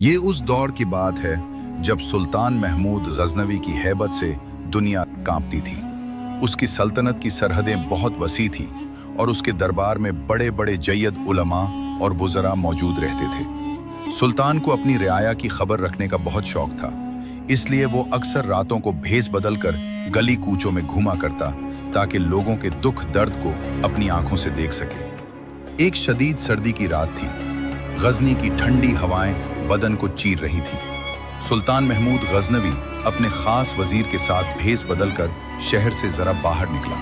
ये उस दौर की बात है जब सुल्तान महमूद गजनवी की हैबत से दुनिया कांपती थी। उसकी सल्तनत की सरहदें बहुत वसी थीं और उसके दरबार में बड़े बड़े जय्यद उलमा और वुज़रा मौजूद रहते थे। सुल्तान को अपनी रियाया की खबर रखने का बहुत शौक था, इसलिए वो अक्सर रातों को भेस बदल कर गली कूचों में घूमा करता ताकि लोगों के दुख दर्द को अपनी आंखों से देख सके। एक शदीद सर्दी की रात थी। गजनी की ठंडी हवाएं बदन को चीर रही थी। सुल्तान महमूद गजनवी अपने खास वजीर के साथ भेस बदलकर शहर से जरा बाहर निकला।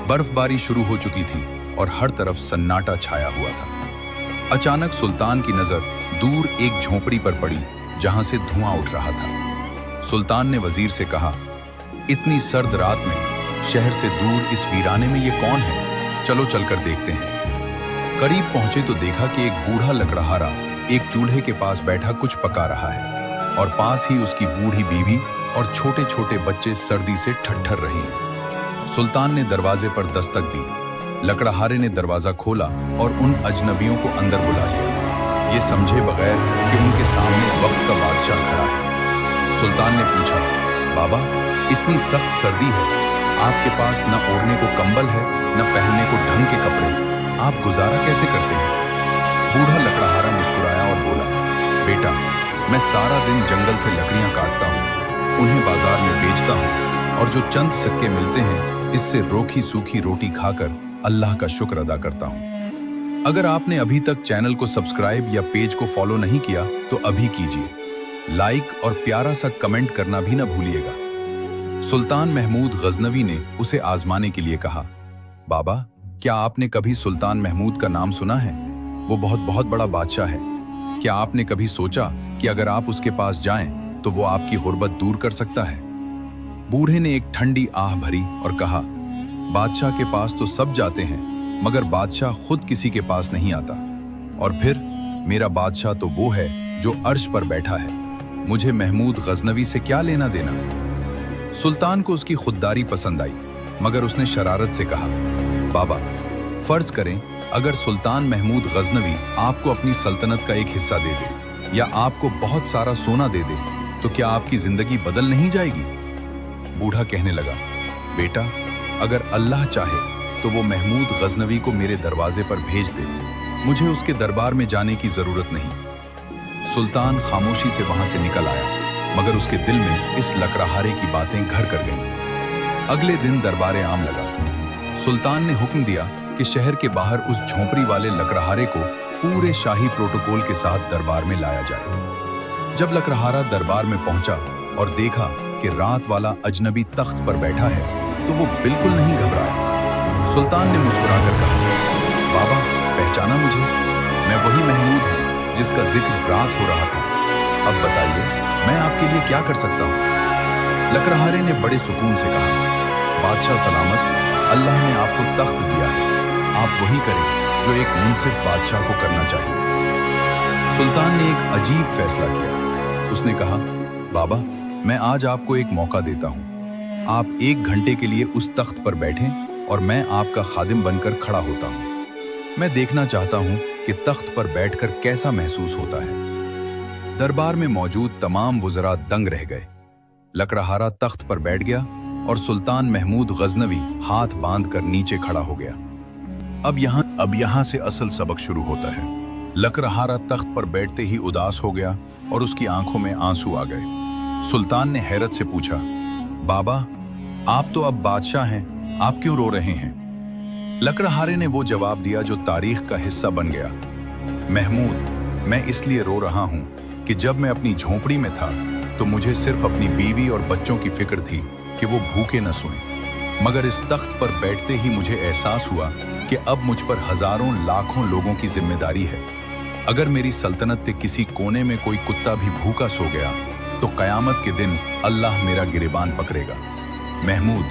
बर्फबारी शुरू हो चुकी थी और हर तरफ सन्नाटा छाया हुआ था। अचानक सुल्तान की नजर दूर एक झोपड़ी पर पड़ी जहां से धुआं उठ रहा था। सुल्तान ने वजीर से कहा, इतनी सर्द रात में शहर से दूर इस वीराने में ये कौन है? चलो चलकर देखते हैं। करीब पहुंचे तो देखा कि एक बूढ़ा लकड़हारा एक चूल्हे के पास बैठा कुछ पका रहा है और पास ही उसकी बूढ़ी बीवी और छोटे छोटे बच्चे सर्दी से ठठर रहे हैं। सुल्तान ने दरवाजे पर दस्तक दी। लकड़हारे ने दरवाजा खोला और उन अजनबियों को अंदर बुला लिया, ये समझे बगैर कि उनके सामने वक्त का बादशाह खड़ा है। सुल्तान ने पूछा, बाबा, इतनी सख्त सर्दी है, आपके पास न ओढ़ने को कंबल है न पहनने को ढंग के कपड़े, आप गुजारा कैसे करते हैं? बूढ़ा लकड़हारा मुस्कुराया और बोला, बेटा, मैं सारा दिन जंगल से लकड़ियां काटता हूँ, उन्हें बाजार में बेचता हूँ और जो चंद सिक्के मिलते हैं इससे रोखी सूखी रोटी खाकर अल्लाह का शुक्र अदा करता हूँ। अगर आपने अभी तक चैनल को सब्सक्राइब या पेज को फॉलो नहीं किया तो अभी कीजिए। लाइक और प्यारा सा कमेंट करना भी ना भूलिएगा। सुल्तान महमूद गजनवी ने उसे आजमाने के लिए कहा, बाबा, क्या आपने कभी सुल्तान महमूद का नाम सुना है? वो बहुत बड़ा बादशाह है। क्या आपने कभी सोचा कि अगर आप उसके पास जाएं तो वो आपकी गुर्बत दूर कर सकता है? बूढ़े ने एक ठंडी आह भरी और कहा, बादशाह के पास तो सब जाते हैं, मगर बादशाह खुद किसी के पास नहीं आता। और फिर मेरा बादशाह तो वो है जो अर्श पर बैठा है, मुझे महमूद गजनवी से क्या लेना देना? सुल्तान को उसकी खुददारी पसंद आई, मगर उसने शरारत से कहा, बाबा, फर्ज करें अगर सुल्तान महमूद गजनवी आपको अपनी सल्तनत का एक हिस्सा दे दे या आपको बहुत सारा सोना दे दे तो क्या आपकी जिंदगी बदल नहीं जाएगी? बूढ़ा कहने लगा, बेटा, अगर अल्लाह चाहे तो वो महमूद गजनवी को मेरे दरवाजे पर भेज दे, मुझे उसके दरबार में जाने की जरूरत नहीं। सुल्तान खामोशी से वहां से निकल आया, मगर उसके दिल में इस लकड़हारे की बातें घर कर गईं। अगले दिन दरबार आम लगा। सुल्तान ने हुक्म दिया कि शहर के बाहर उस झोंपड़ी वाले लकड़हारे को पूरे शाही प्रोटोकॉल के साथ दरबार में लाया जाए। जब लकड़हारा दरबार में पहुंचा और देखा कि रात वाला अजनबी तख्त पर बैठा है तो वो बिल्कुल नहीं घबराया। सुल्तान ने मुस्कुराकर कहा, बाबा, पहचाना मुझे? मैं वही महमूद हूँ जिसका जिक्र रात हो रहा था। अब बताइए, मैं आपके लिए क्या कर सकता हूँ? लकड़हारे ने बड़े सुकून से कहा, बादशाह सलामत, अल्लाह ने आपको तख्त दिया है, आप वही करें जो एक मुनसिफ बादशाह को करना चाहिए। सुल्तान ने एक अजीब फैसला किया। उसने कहा, बाबा, मैं आज आपको एक मौका देता हूं। आप 1 घंटे के लिए उस तख्त पर बैठें और मैं आपका खादिम बनकर खड़ा होता हूं। मैं देखना चाहता हूं कि तख्त पर बैठकर कैसा महसूस होता है। दरबार में मौजूद तमाम वुज़रा दंग रह गए। लकड़हारा तख्त पर बैठ गया और सुल्तान महमूद गजनवी हाथ बांधकर नीचे खड़ा हो गया। अब यहां से असल सबक शुरू होता है। लकड़हारा तख्त पर बैठते ही उदास हो गया और उसकी आंखों में आंसू आ गए। सुल्तान ने हैरत से पूछा, बाबा, आप तो अब बादशाह हैं, आप क्यों रो रहे हैं? लकड़हारे ने वो जवाब दिया जो तारीख का हिस्सा बन गया, महमूद, मैं इसलिए रो रहा हूं कि जब मैं अपनी झोंपड़ी में था तो मुझे सिर्फ अपनी बीवी और बच्चों की फिक्र थी कि वो भूखे न सोएं, मगर इस तख्त पर बैठते ही मुझे एहसास हुआ कि अब मुझ पर हजारों लाखों लोगों की जिम्मेदारी है। अगर मेरी सल्तनत के किसी कोने में कोई कुत्ता भी भूखा सो गया तो कयामत के दिन अल्लाह मेरा गिरेबान पकड़ेगा। महमूद,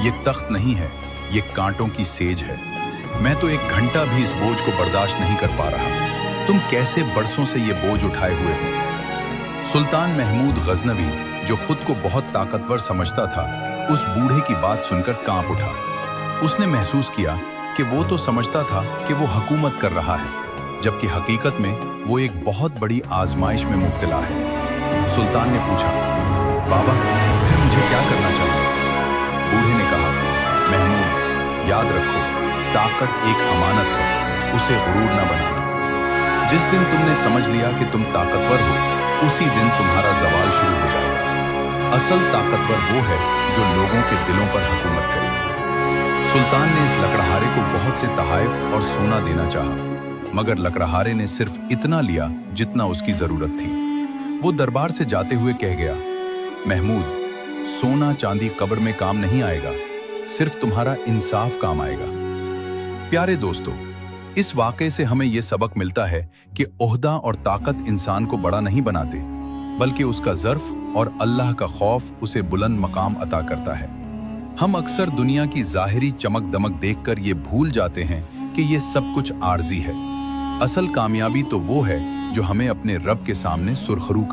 ये तख्त नहीं है, ये कांटों की सेज है। मैं तो 1 घंटा भी इस बोझ को बर्दाश्त नहीं कर पा रहा। तुम कैसे बरसों से ये बोझ उठाए हुए हो? सुल्तान महमूद गजनवी, जो खुद को बहुत ताकतवर समझता था, उस बूढ़े की बात सुनकर कांप उठा। उसने महसूस किया कि वो तो समझता था कि वो हुकूमत कर रहा है, जबकि हकीकत में वो एक बहुत बड़ी आजमाइश में मुब्तला है। सुल्तान ने पूछा, बाबा फिर मुझे क्या करना चाहिए? बूढ़े ने कहा, महमूद याद रखो, ताकत एक अमानत है, उसे गुरूर न बनाना। जिस दिन तुमने समझ लिया कि तुम ताकतवर हो, उसी दिन तुम्हारा जवाल शुरू हो जाएगा। असल ताकतवर वो है जो लोगों के दिलों पर हुकूमत करे। सुल्तान ने इस लकड़हारे को बहुत से तोहफे और सोना देना चाहा, मगर लकड़हारे ने सिर्फ इतना लिया जितना उसकी जरूरत थी। वो दरबार से जाते हुए कह गया, महमूद, सोना चांदी कब्र में काम नहीं आएगा, सिर्फ तुम्हारा इंसाफ काम आएगा। प्यारे दोस्तों, इस वाक़े से हमें यह सबक मिलता है कि ओहदा और ताकत इंसान को बड़ा नहीं बनाते, बल्कि उसका ज़र्फ और अल्लाह का खौफ उसे बुलंद मकाम अता करता है। हम अक्सर दुनिया की ज़ाहिरी चमक दमक देखकर ये भूल जाते हैं कि ये सब कुछ आर्जी है। असल कामयाबी तो वो है जो हमें अपने रब के सामने सुरखरू कर